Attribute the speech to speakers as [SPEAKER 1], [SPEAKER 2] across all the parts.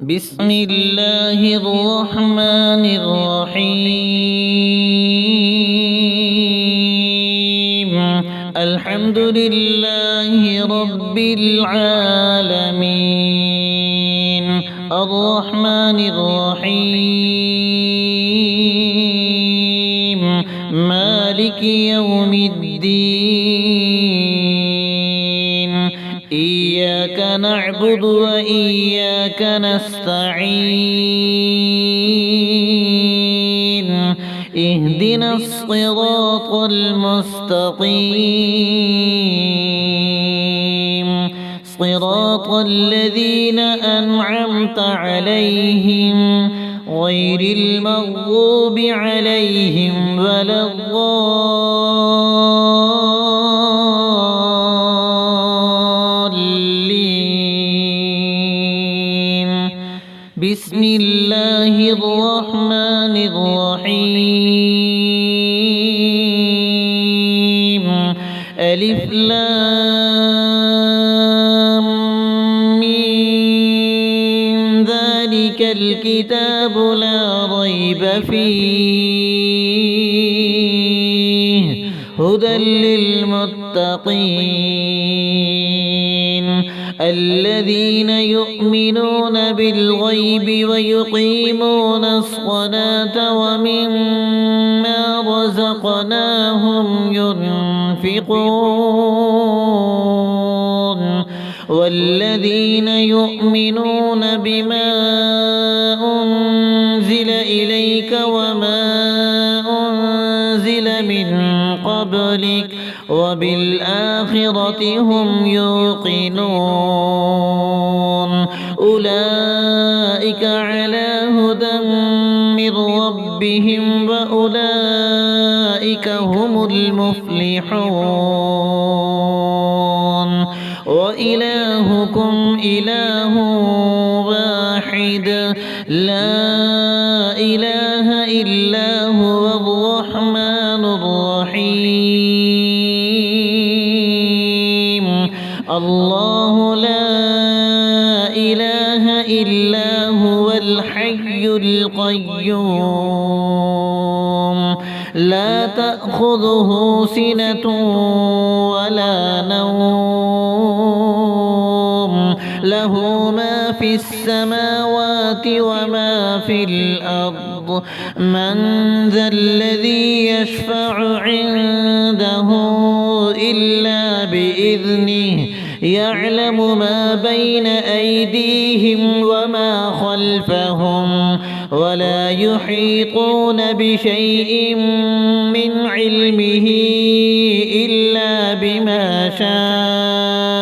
[SPEAKER 1] بسم الله الرحمن الرحيم. الحمد لله رب العالمين الرحمن الرحيم مالك يوم الدين. إياك نعبد وإياك نستعين. اهدنا الصراط المستقيم صراط الذين أنعمت عليهم غير المغضوب عليهم ولا الضالين. بسم الله الرحمن الرحيم. ألف لام ميم ذلك الكتاب لا ريب فيه هدى للمتقين الذين يؤمنون بالغيب ويقيمون الصلاة ومما رزقناهم ينفقون والذين يؤمنون بما أنزل إليك وما أنزل من قبلك وبالآخرة هم يوقنون أولئك على هدى من ربهم وأولئك هم المفلحون. وإلهكم إله واحد لا إله إلا هو الرحمن الرحيم. الله لا إله إلا هو الحي القيوم لا تأخذه سنة ولا نوم له ما في السماوات وما في الأرض من ذا الذي يشفع عنده إلا بإذنه يعلم ما بين أيديهم وما خلفهم ولا يحيطون بشيء من علمه إلا بما شاء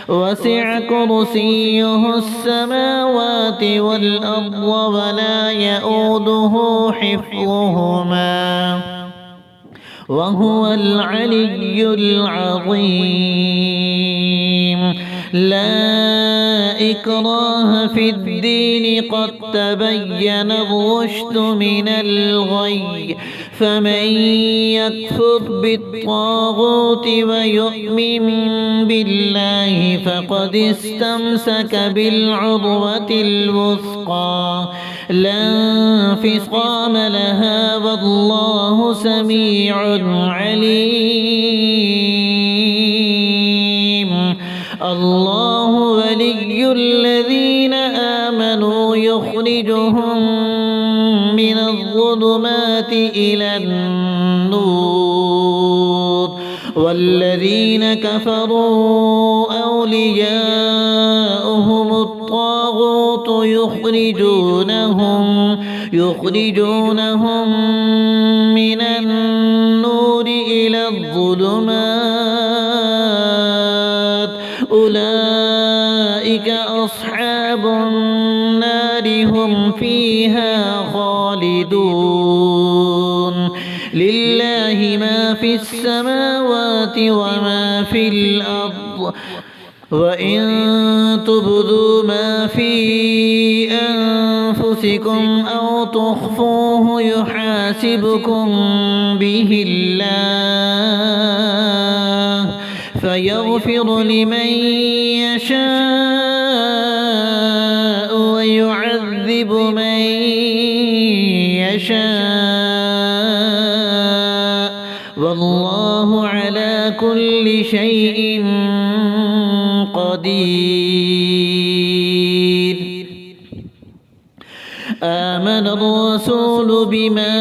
[SPEAKER 1] وسع كرسيه السماوات والأرض ولا يؤوده حفظهما وهو العلي العظيم. لا إكراه في الدين قد تبين الرشد من الغي فمن يكفر بالطاغوت ويؤمن بالله فقد استمسك بالعروة الوثقى لا انفصام لها والله سميع عليم. الله ولي الذين آمنوا يخرجهم من الظلمات إلى النور والذين كفروا أولياؤهم الطاغوت يخرجونهم من النور إلى الظلمات أولئك أصحاب النار هم فيها خالدون. لله ما في السماوات وما في الأرض وإن تبدوا ما في أنفسكم أو تخفوه يحاسبكم به الله فيغفر لمن يشاء يعذب من يشاء والله على كل شيء قدير. آمن الرسول بما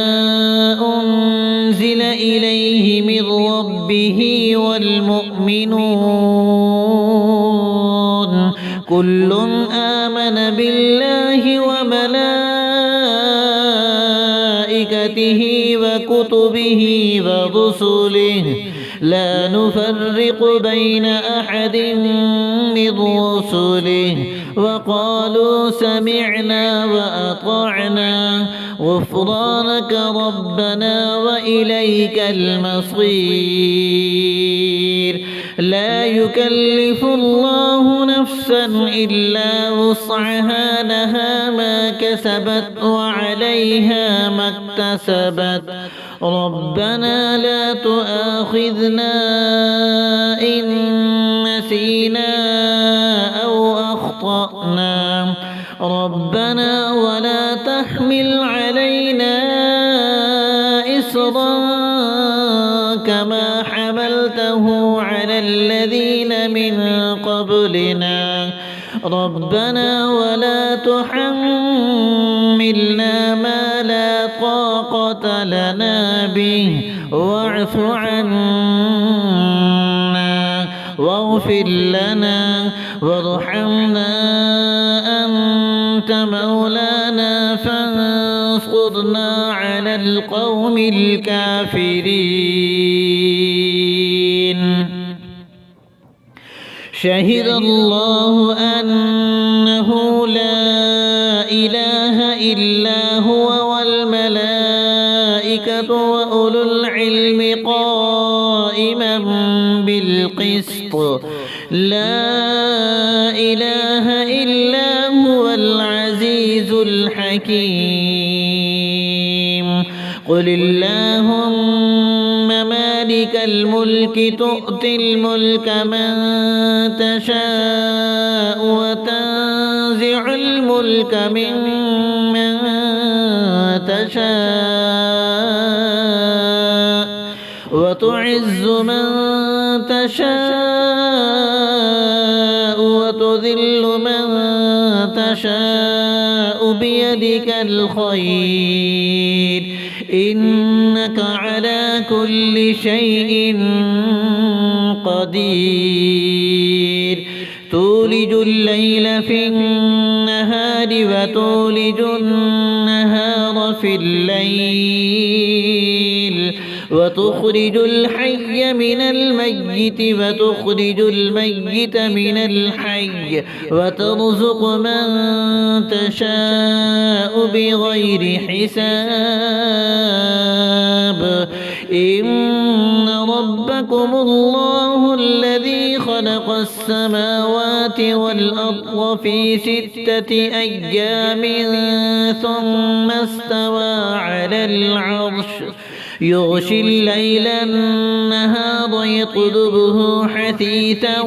[SPEAKER 1] أنزل إليه من ربه والمؤمنون كل آمن بالله وملائكته وكتبه ورسله لا نفرق بين أحد من رسله وقالوا سمعنا وأطعنا غفرانك ربنا وإليك المصير. لا يكلف الله نفسا إلا وسعها لها ما كسبت وعليها ما اكتسبت ربنا لا تؤاخذنا إن نسينا أو أخطأنا ربنا ولا تحمل علينا إصرا كما حملته على الذين من قبلنا ربنا ولا تحملنا ما لا طاقة لنا به واعف عنا واغفر لنا وارحمنا أنت مولانا فانصرنا على القوم الكافرين. شهد الله أنه لا إله إلا هو والملائكة وأولو العلم قائما بالقسط لا إله إلا هو العزيز الحكيم. قل اللهم مالك الملك تؤتي الملك من تشاء وتنزع الملك ممن تشاء وتعز من تشاء وتذل من تشاء بيدك الخير إنك على كل شيء قدير. تولج الليل في النهار وتولج النهار في الليل وتخرج الحي من الميت وتخرج الميت من الحي وترزق من تشاء بغير حساب. إن ربكم الله الذي خلق السماوات والأرض في 6 أيام ثم استوى على العرش يغشي الليل النهار يطلبه حثيثا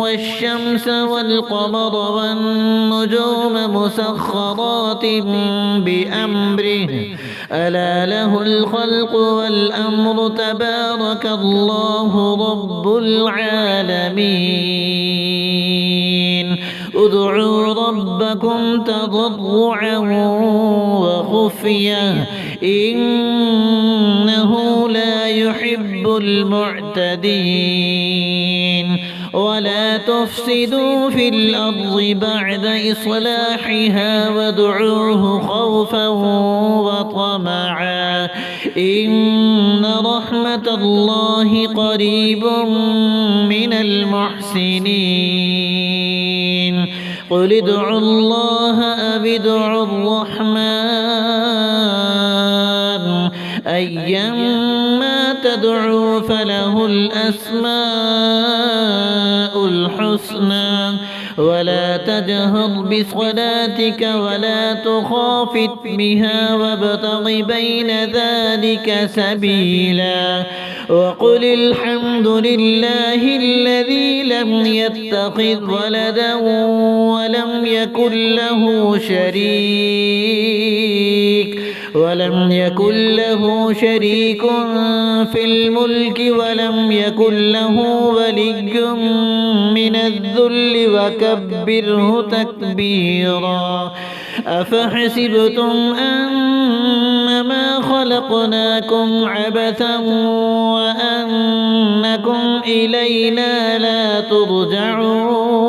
[SPEAKER 1] والشمس والقمر والنجوم مسخرات بأمره ألا له الخلق والأمر تبارك الله رب العالمين. ادعوا ربكم تضرعا وخفية إنه لا يحب المعتدين. ولا تفسدوا في الأرض بعد إصلاحها وادعوه خوفا وطمعا إن رحمة الله قريب من المحسنين. قل ادعوا الله أو ادعوا الرحمن أيما تدعوا فله الأسماء الحسنى ولا ولا تجهر بصلاتك ولا تخافت بها وابتغ بين ذلك سبيلا وقل الحمد لله الذي لم يتخذ ولدا ولم يكن له شريك في الملك ولم يكن له ولي من الذل وكبره تكبيرا أفحسبتم أنما خلقناكم عبثا وأنكم إلينا لا ترجعون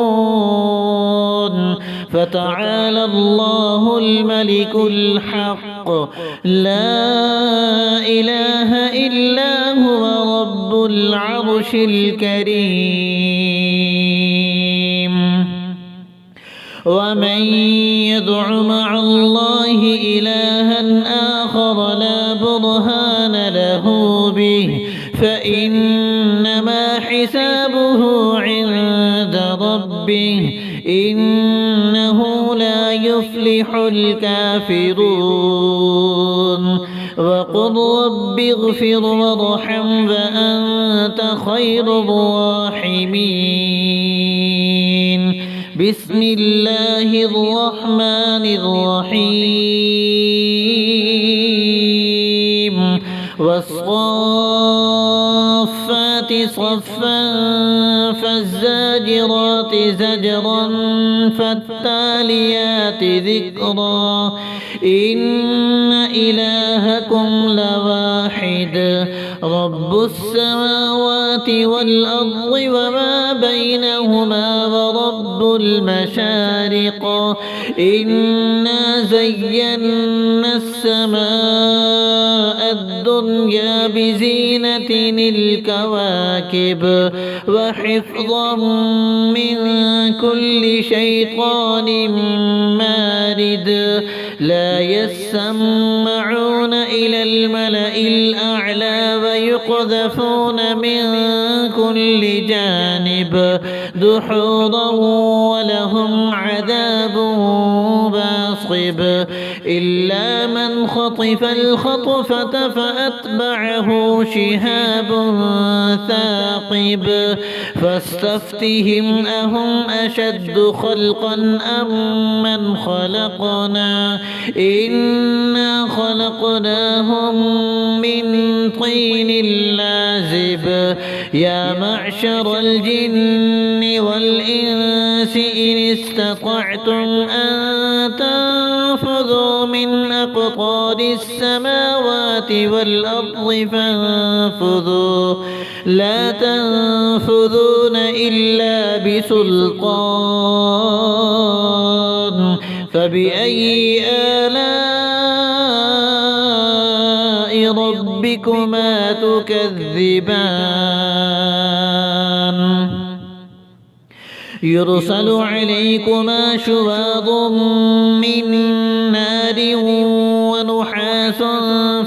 [SPEAKER 1] فتعالى الله الملك الحق لا إله إلا هو رب العرش الكريم ومن يدع مع الله إلها آخر لا برهان له به فإنما حسابه عند ربه إنه لا يفلح الكافرون وقل رب اغفر وارحم وأنت خير الراحمين بسم الله الرحمن الرحيم والصافات صفا فالزاجرات زجرا فالتاليات ذكرا إن إلهكم لواحد رب السماوات والأرض وما بينهما ورب المشارق إنا زينا السماء الدنيا بزينة الكواكب وحفظا من كل شيطان مارد لا يسمعون إلى الملأ الأعلى ويقذفون من كل جانب دحورا ولهم عذاب واصب إلا من خطف الخطفة فأتبعه شهاب ثاقب فاستفتهم أهم أشد خلقا أم من خلقنا إنا خلقناهم من طين لازب يا معشر الجن والإنس إن استطعتم أن تنفذوا من أقطار السماوات والأرض فانفذوا لا تنفذون إلا بسلطان فبأي آلاء ربكما تكذبان يرسل عليكما شواظ من نار ونحاس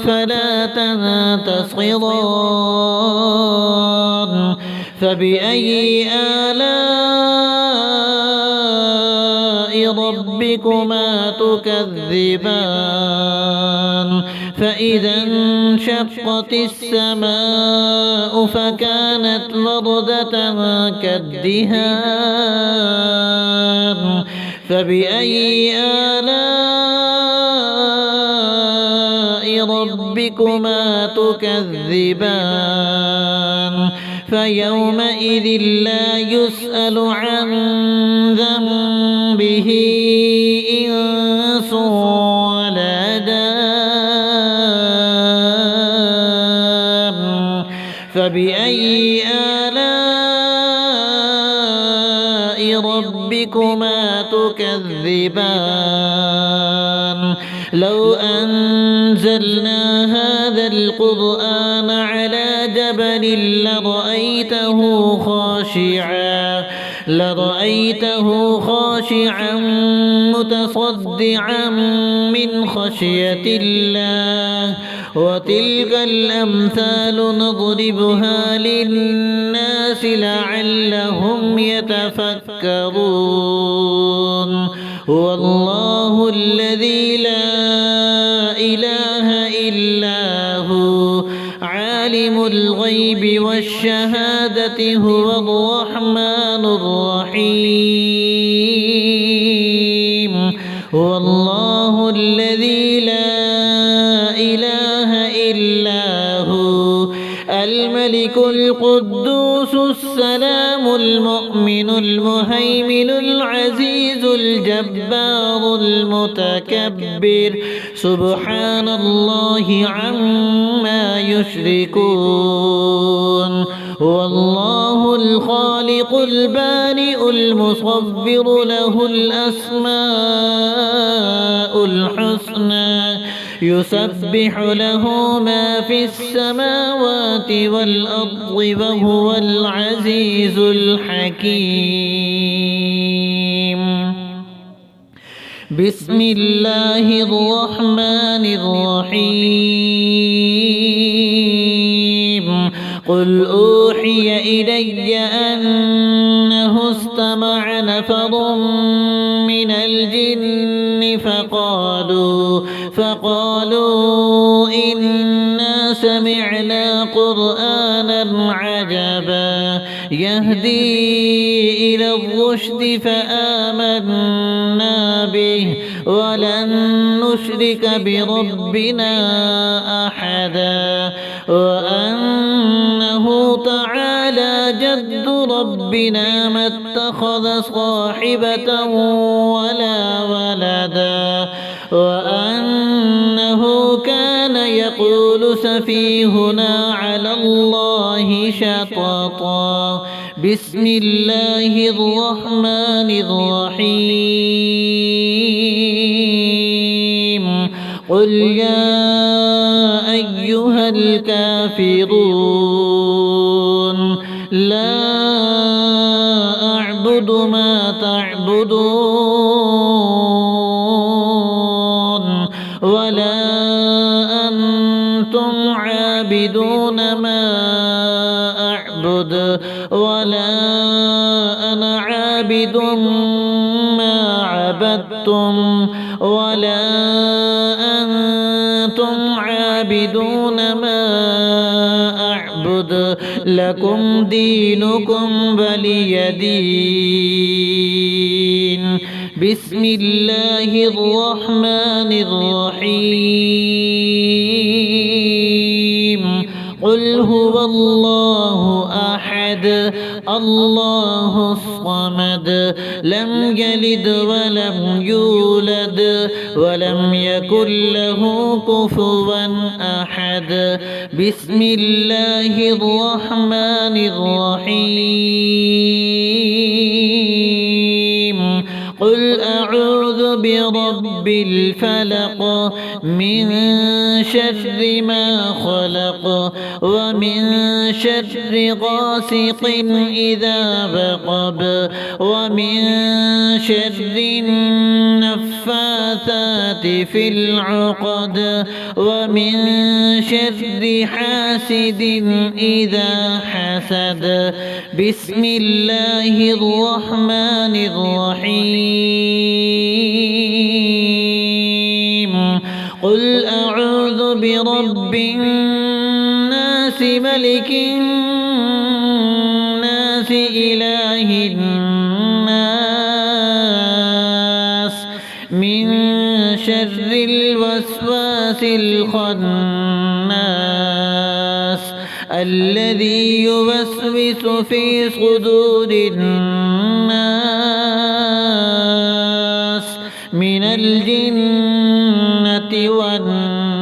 [SPEAKER 1] فلا تنتصران فبأي آلاء ربكما تكذبان فإذا انشقت السماء فكانت وردة كالدهان فبأي آلاء ربكما تكذبان فيومئذ لا يسأل عن ذنبه إنس ولا دان فبأي آلاء ربكما تكذبان لو أنزلنا هذا القرآن على جبل لرأيته خاشعا متصدعا من خشية الله وتلك الأمثال نضربها للناس لعلهم يتفكرون هو الله الذي لا إله إلا هو عالم الغيب والشهادة هو الرحمن الرحيم هو الله الذي لا إله إلا هو الملك القدوس السلام المؤمن المهيمن العزيز الجبار المتكبر سبحان الله عما يشركون هو الله الخالق البارئ المصور له الأسماء الحسنى يسبح له ما في السماوات والأرض وهو العزيز الحكيم بسم الله الرحمن الرحيم قل أوحي إلي أنه استمع نفر من الجن فقالوا إنا سمعنا قرآنا عجبا يهدي إلى الرشد فآمنا به ولن نشرك بربنا أحدا وأنه تعالى جد ربنا ما اتخذ صاحبة ولا ولدا وأنه كان يقول سفيهنا على الله شططا بسم الله الرحمن الرحيم قل يا أيها الكافرون لا أعبد ما تعبدون ولا أنتم عابدون ما أعبد ولا أنا عابد ما عبدتم ولا أنتم عابدون ما أعبد لكم دينكم ولي دين بسم الله الرحمن الرحيم قل هو الله أحد الله الصمد لم يلد ولم يولد ولم يكن له كفوا أحد بسم الله الرحمن الرحيم قل أعوذ برب الفلق من شر ما خلق ومن شر غاسق إذا وقب ومن شر النفاثات في العقد ومن شر حاسد إذا حسد بسم الله الرحمن الرحيم قل أعوذ برب الناس ملك الناس إله الناس من شر الوسواس الخناس الذي يوسوس في صدور الناس من الجنة والناس